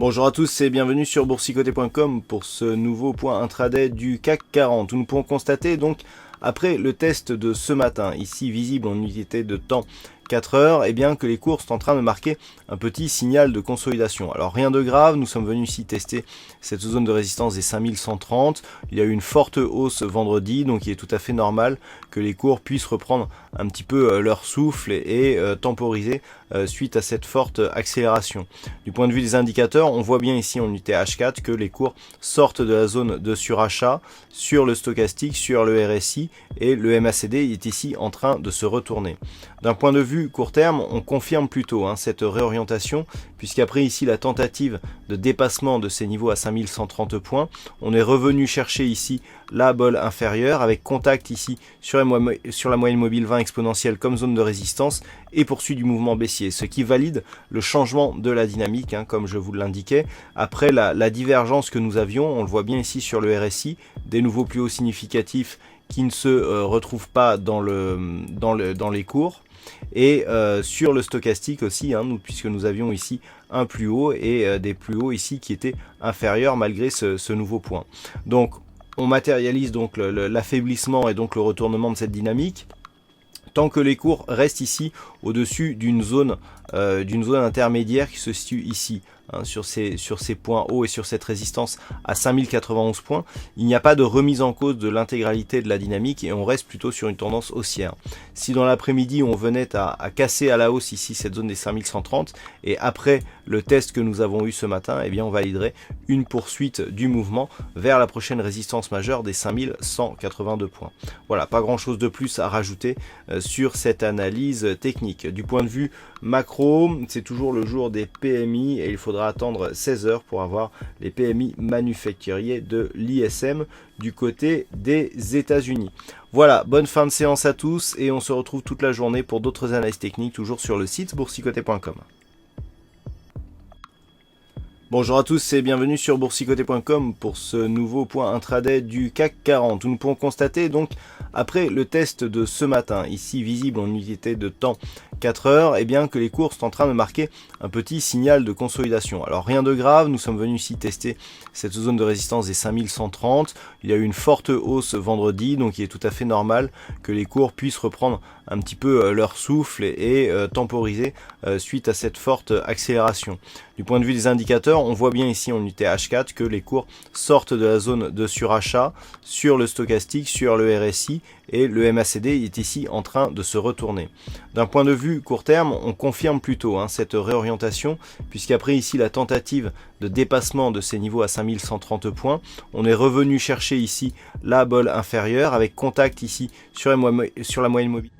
Bonjour à tous et bienvenue sur boursicoté.com pour ce nouveau point intraday du CAC 40 où nous pouvons constater donc après le test de ce matin, ici visible en unité de temps 4 heures, et bien que les cours sont en train de marquer un petit signal de consolidation. Alors rien de grave, nous sommes venus ici tester cette zone de résistance des 5130. Il y a eu une forte hausse vendredi, donc il est tout à fait normal que les cours puissent reprendre un petit peu leur souffle et temporiser suite à cette forte accélération. Du point de vue des indicateurs, on voit bien ici en unité H4 que les cours sortent de la zone de surachat sur le stochastique, sur le RSI, et le MACD est ici en train de se retourner. D'un point de vue court terme, on confirme plutôt cette réorientation, puisqu'après ici la tentative de dépassement de ces niveaux à 5130 points, on est revenu chercher ici la bolle inférieure avec contact ici sur la moyenne mobile 20 exponentielle comme zone de résistance et poursuite du mouvement baissier, ce qui valide le changement de la dynamique, comme je vous l'indiquais. Après la divergence que nous avions, on le voit bien ici sur le RSI, des nouveaux plus hauts significatifs qui ne se retrouvent pas dans les cours. Et sur le stochastique aussi, puisque nous avions ici un plus haut et des plus hauts ici qui étaient inférieurs malgré ce nouveau point. Donc on matérialise donc l'affaiblissement et donc le retournement de cette dynamique. Tant que les cours restent ici au-dessus d'une zone intermédiaire qui se situe ici, sur ces points hauts et sur cette résistance à 5091 points, il n'y a pas de remise en cause de l'intégralité de la dynamique et on reste plutôt sur une tendance haussière. Si dans l'après-midi on venait à casser à la hausse ici cette zone des 5130 et après le test que nous avons eu ce matin, eh bien on validerait une poursuite du mouvement vers la prochaine résistance majeure des 5182 points. Voilà, pas grand chose de plus à rajouter sur cette analyse technique. Du point de vue macro, c'est toujours le jour des PMI et il faudra attendre 16 heures pour avoir les PMI manufacturiers de l'ISM du côté des États-Unis. Voilà, bonne fin de séance à tous et on se retrouve toute la journée pour d'autres analyses techniques toujours sur le site boursicoté.com. Bonjour à tous et bienvenue sur boursicoté.com pour ce nouveau point intraday du CAC 40 où nous pouvons constater donc après le test de ce matin, ici visible en unité de temps 4 heures, et bien que les cours sont en train de marquer un petit signal de consolidation. Alors rien de grave, nous sommes venus ici tester cette zone de résistance des 5130. Il y a eu une forte hausse vendredi, donc il est tout à fait normal que les cours puissent reprendre un petit peu leur souffle et temporiser suite à cette forte accélération. Du point de vue des indicateurs, on voit bien ici en unité H4 que les cours sortent de la zone de surachat sur le stochastique, sur le RSI, et le MACD est ici en train de se retourner. D'un point de vue court terme, on confirme plutôt cette réorientation, puisqu'après ici la tentative de dépassement de ces niveaux à 5130 points, on est revenu chercher ici la bolle inférieure avec contact ici sur la moyenne mobile.